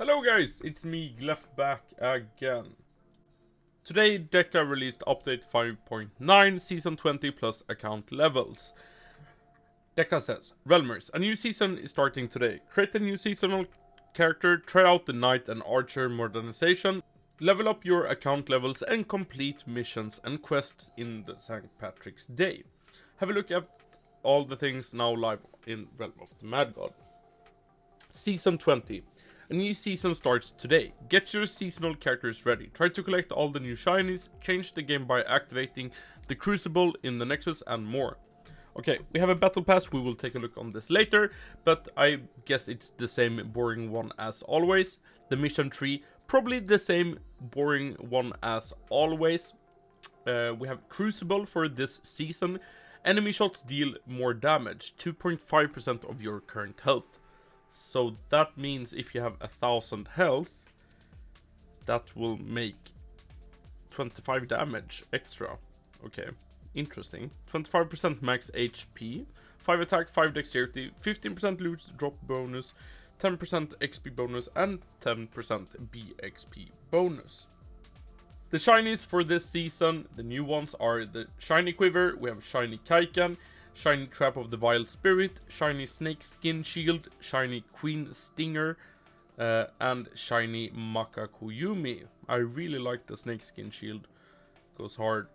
Hello guys, it's me, Gleff, back again. Today, Deca released update 5.9, season 20 plus account levels. Deca says, Realmers, a new season is starting today. Create a new seasonal character, try out the Knight and Archer modernization, level up your account levels and complete missions and quests in the St. Patrick's Day. Have a look at all the things now live in Realm of the Mad God. Season 20. A new season starts today. Get your seasonal characters ready. Try to collect all the new shinies, change the game by activating the Crucible in the Nexus and more. Okay, we have a battle pass, we will take a look on this later, but I guess it's the same boring one as always. The mission tree, probably the same boring one as always. We have Crucible for this season. Enemy shots deal more damage, 2.5% of your current health. So that means if you have 1000 health, that will make 25 damage extra. Okay, interesting. 25% max HP, 5 attack, 5 dexterity, 15% loot drop bonus, 10% XP bonus, and 10% BXP bonus. The shinies for this season, the new ones are the Shiny Quiver, we have Shiny Kaikan, Shiny Trap of the Wild Spirit, Shiny Snake Skin Shield, Shiny Queen Stinger, and Shiny Makakuyumi. I really like the Snake Skin Shield, goes hard.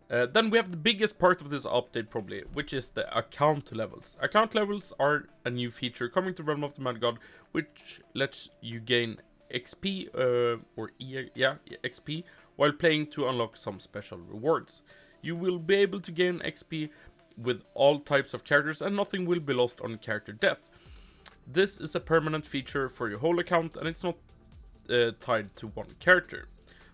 Then we have the biggest part of this update probably, which is the account levels. Account levels are a new feature coming to Realm of the Mad God, which lets you gain XP, XP, while playing to unlock some special rewards. You will be able to gain XP with all types of characters and nothing will be lost on character death. This is a permanent feature for your whole account and it's not tied to one character.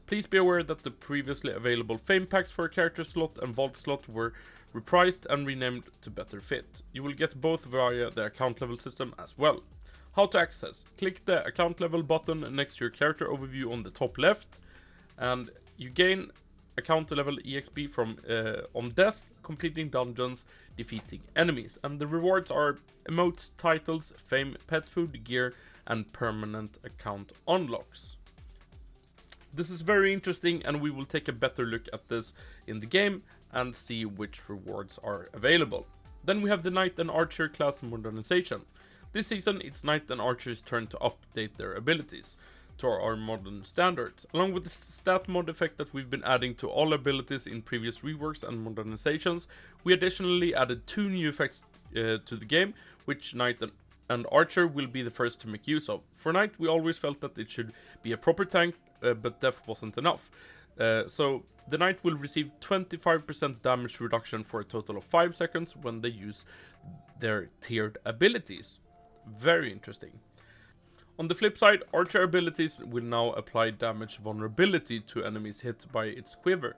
Please be aware that the previously available fame packs for character slot and vault slot were reprised and renamed to better fit. You will get both via the account level system as well. How to access? Click the account level button next to your character overview on the top left and you gain account level EXP from on death, completing dungeons, defeating enemies, and the rewards are emotes, titles, fame, pet food, gear, and permanent account unlocks. This is very interesting and we will take a better look at this in the game and see which rewards are available. Then we have the Knight and Archer class modernization. This season it's Knight and Archer's turn to update their abilities to our modern standards. Along with the stat mod effect that we've been adding to all abilities in previous reworks and modernizations, we additionally added 2 new effects to the game, which Knight and Archer will be the first to make use of. For Knight, we always felt that it should be a proper tank, but def wasn't enough. So the Knight will receive 25% damage reduction for a total of 5 seconds when they use their tiered abilities. Very interesting. On the flip side, Archer abilities will now apply damage vulnerability to enemies hit by its quiver.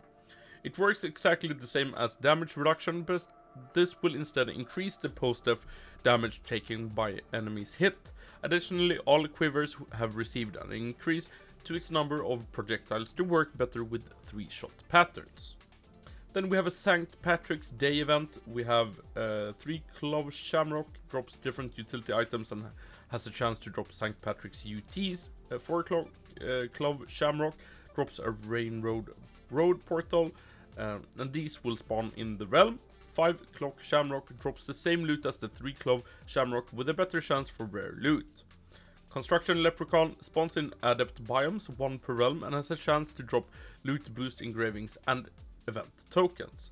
It works exactly the same as damage reduction, but this will instead increase the post-death damage taken by enemies hit. Additionally, all quivers have received an increase to its number of projectiles to work better with 3-shot patterns. Then we have a St. Patrick's Day event. We have 3 Clove Shamrock, drops different utility items and has a chance to drop St. Patrick's UTs. 4 Clove Shamrock drops a Rain Road portal, and these will spawn in the realm. 5 Clock Shamrock drops the same loot as the 3 Clove Shamrock with a better chance for rare loot. Construction Leprechaun spawns in adept biomes, 1 per realm, and has a chance to drop loot boost engravings and event tokens.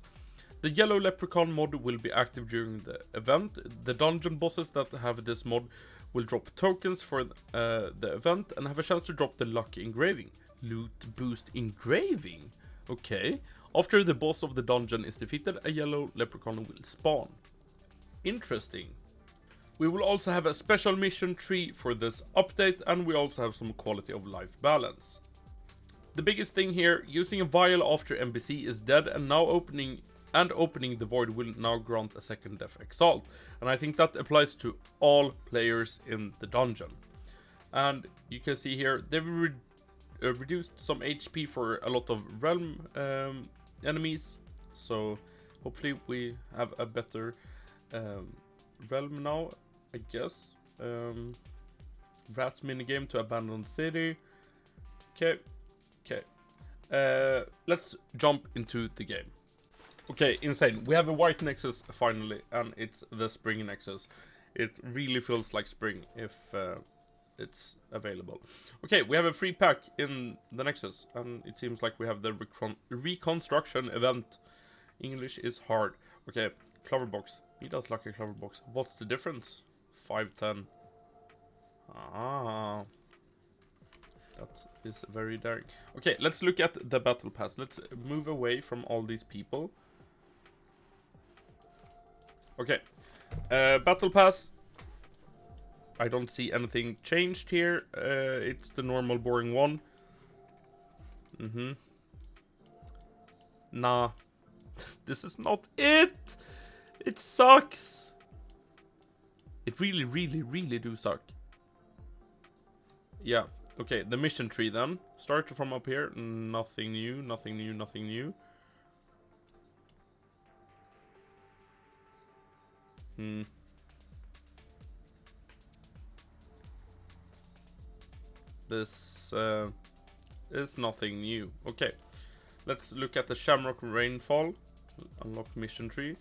The yellow leprechaun mod will be active during the event. The dungeon bosses that have this mod will drop tokens for the event and have a chance to drop the lucky engraving. Loot boost engraving? Okay. After the boss of the dungeon is defeated, a yellow leprechaun will spawn. Interesting. We will also have a special mission tree for this update and we also have some quality of life balance. The biggest thing here, using a vial after NPC is dead and now opening the void will now grant a second death exalt. And I think that applies to all players in the dungeon. And you can see here, they've reduced some HP for a lot of realm enemies. So hopefully we have a better realm now, I guess. Rat minigame to abandon city. Okay. Okay. Let's jump into the game. Okay, insane. We have a white Nexus finally, and it's the spring Nexus. It really feels like spring if it's available. Okay, we have a free pack in the Nexus, and it seems like we have the reconstruction event. English is hard. Okay, clover box. He does like a clover box. What's the difference? 510. Ah. That is very dark. Okay, let's look at the battle pass. Let's move away from all these people. Okay. Battle pass. I don't see anything changed here. It's the normal boring one. Nah. This is not it! It sucks! It really, really, really do suck. Yeah. Okay, the mission tree then. Start from up here. Nothing new, nothing new, nothing new. This is nothing new. Okay. Let's look at the Shamrock Rainfall. Unlock mission tree.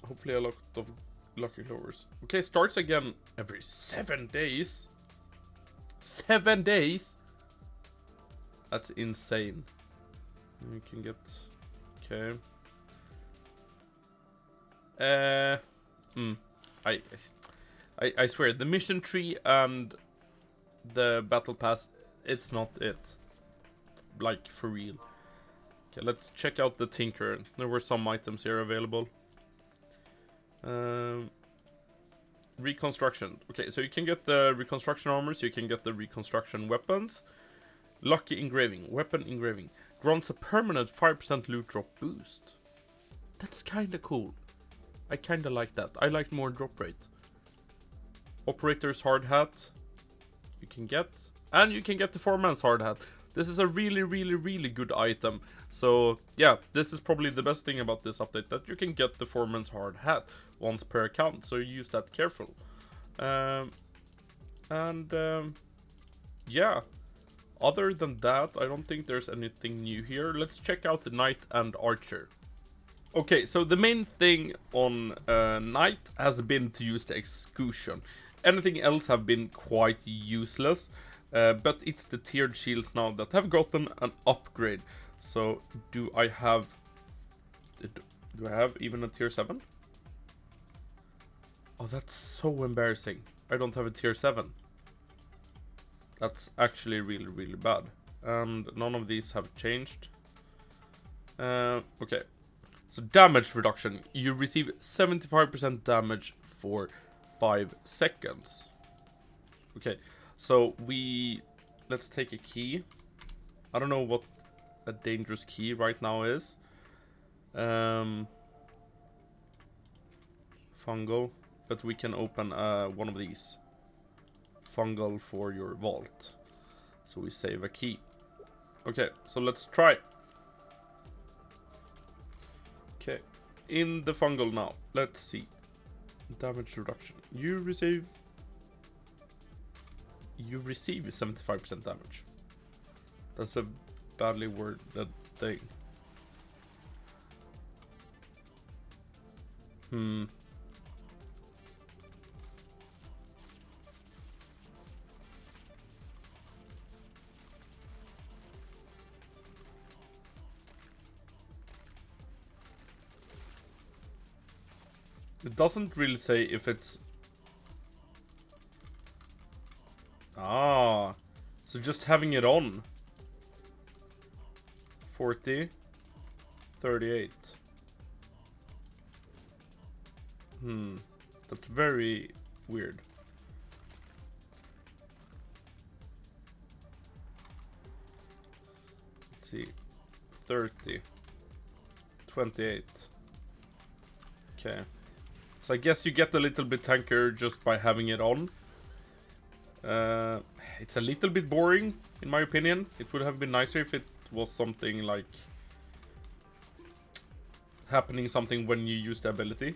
Hopefully a lot of lucky clovers. Okay, starts again every 7 days. 7 days? That's insane. You can get... Okay. I swear, the mission tree and the battle pass, it's not it. Like, for real. Okay, let's check out the Tinker. There were some items here available. Reconstruction. Okay, so you can get the reconstruction armors, you can get the reconstruction weapons. Lucky engraving. Weapon engraving. Grants a permanent 5% loot drop boost. That's kinda cool. I kinda like that. I like more drop rate. Operator's hard hat. You can get. And you can get the foreman's hard hat. This is a really, really, really good item. So, yeah, this is probably the best thing about this update, that you can get the foreman's hard hat once per account, so use that careful. Yeah, other than that, I don't think there's anything new here. Let's check out the Knight and Archer. Okay, so the main thing on Knight has been to use the Execution. Anything else have been quite useless. But it's the tiered shields now that have gotten an upgrade. So, do I have even a tier 7? Oh, that's so embarrassing. I don't have a tier 7. That's actually really, really bad. And none of these have changed. Okay. So, damage reduction. You receive 75% damage for 5 seconds. Okay. So let's take a key. I don't know what a dangerous key right now is. Fungal, but we can open one of these. Fungal for your vault. So we save a key. Okay, so let's try. Okay, in the fungal now. Let's see. Damage reduction. You receive 75% damage. That's a badly worded thing. It doesn't really say if it's... Ah, so just having it on. 40, 38. That's very weird. Let's see. 30, 28. Okay. So I guess you get a little bit tankier just by having it on. It's a little bit boring, in my opinion. It would have been nicer if it was something like happening something when you use the ability.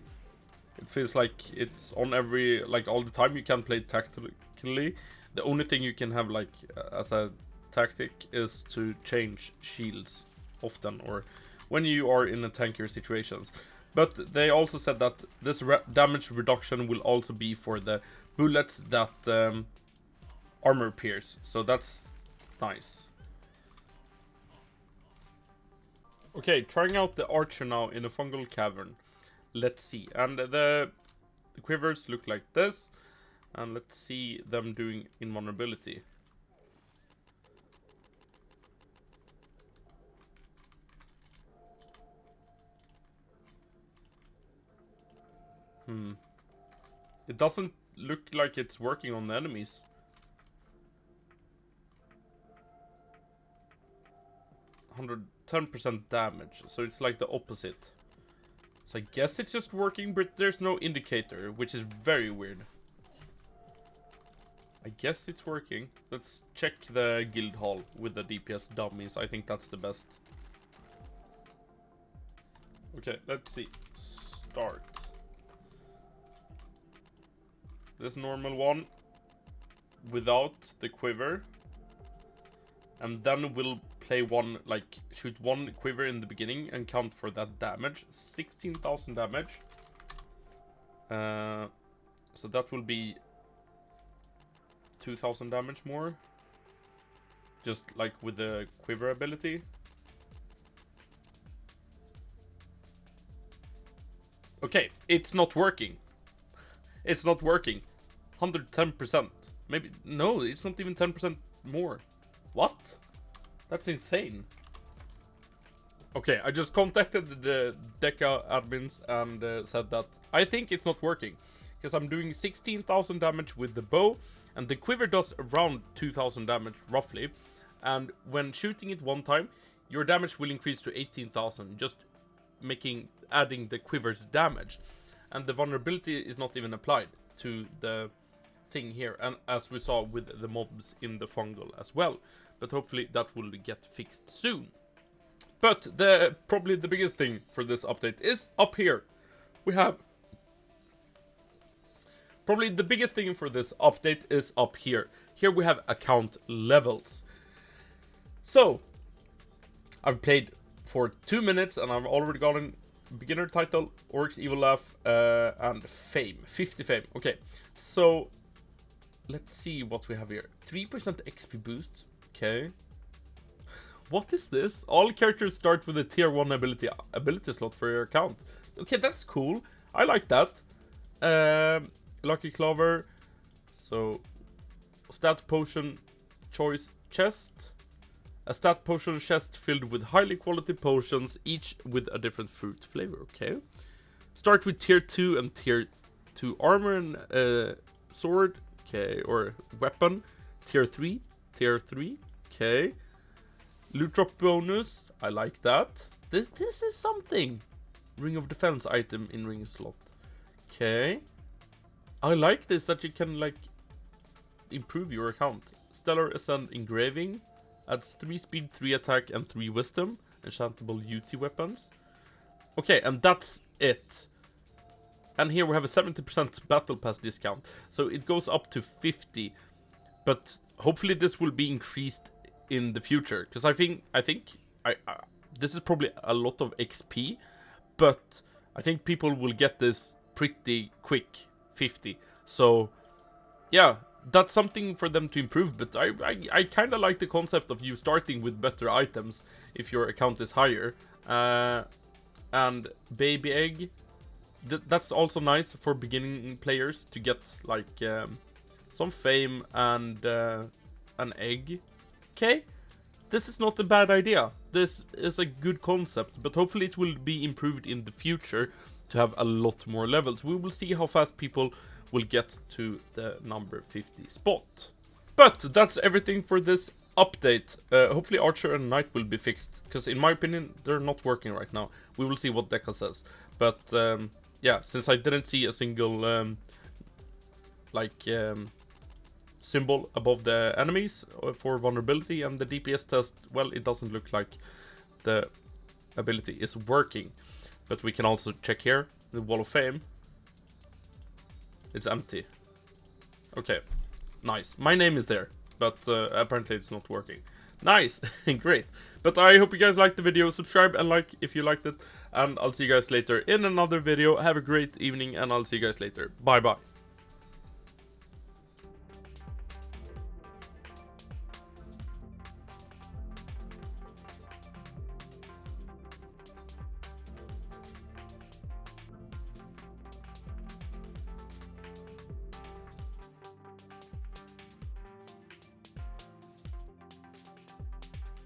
It feels like it's on every, like all the time. You can play tactically. The only thing you can have like as a tactic is to change shields often, or when you are in a tankier situations. But they also said that this damage reduction will also be for the bullets that armor pierce. So that's nice. Okay, trying out the archer now in a fungal cavern. Let's see. And the quivers look like this. And let's see them doing invulnerability. It doesn't look like it's working on the enemies. 110% damage, so it's like the opposite. So I guess it's just working, but there's no indicator, which is very weird. I guess it's working. Let's check the guild hall with the DPS dummies. I think that's the best. Okay, let's see. Start. This normal one without the quiver. And then we'll play one, like, shoot one quiver in the beginning and count for that damage. 16,000 damage. So that will be 2,000 damage more. Just like with the quiver ability. Okay, it's not working. It's not working. 110%. Maybe, no, it's not even 10% more. What? That's insane. Okay, I just contacted the Deca admins and said that I think it's not working. Because I'm doing 16,000 damage with the bow, and the quiver does around 2,000 damage, roughly. And when shooting it one time, your damage will increase to 18,000, just adding the quiver's damage. And the vulnerability is not even applied to the thing here, and as we saw with the mobs in the fungal as well. But hopefully that will get fixed soon. But probably the biggest thing for this update is up here. We have... Probably the biggest thing for this update is up here. Here we have account levels. So, I've played for 2 minutes and I've already gotten beginner title, Oryx Evil Laugh, and fame. 50 fame. Okay, so let's see what we have here. 3% XP boost. Okay. What is this? All characters start with a tier 1 ability slot for your account. Okay, that's cool. I like that. Lucky Clover. So, stat potion choice chest. A stat potion chest filled with highly quality potions, each with a different fruit flavor. Okay. Start with tier 2 and tier 2 armor and sword. Okay, or weapon. Tier 3. Tier 3. Okay. Loot drop bonus. I like that. This is something. Ring of defense item in ring slot. Okay. I like this, that you can like improve your account. Stellar Ascend engraving. Adds 3 speed, 3 attack, and 3 wisdom. Enchantable UT weapons. Okay, and that's it. And here we have a 70% battle pass discount. So it goes up to 50. But hopefully this will be increased in the future. Because I think this is probably a lot of XP. But I think people will get this pretty quick. 50. So, yeah. That's something for them to improve, but I kind of like the concept of you starting with better items if your account is higher. And baby egg, that's also nice for beginning players to get like some fame and an egg. Okay, this is not a bad idea. This is a good concept, but hopefully it will be improved in the future to have a lot more levels. We will see how fast people will get to the number 50 spot. But that's everything for this update. Hopefully Archer and Knight will be fixed, because in my opinion they're not working right now. We will see what Deca says. But yeah, since I didn't see a single symbol above the enemies for vulnerability and the DPS test, well, it doesn't look like the ability is working. But we can also check here the Wall of Fame. It's empty. Okay, nice. My name is there, but apparently it's not working. Nice, great. But I hope you guys liked the video. Subscribe and like if you liked it. And I'll see you guys later in another video. Have a great evening, and I'll see you guys later. Bye bye.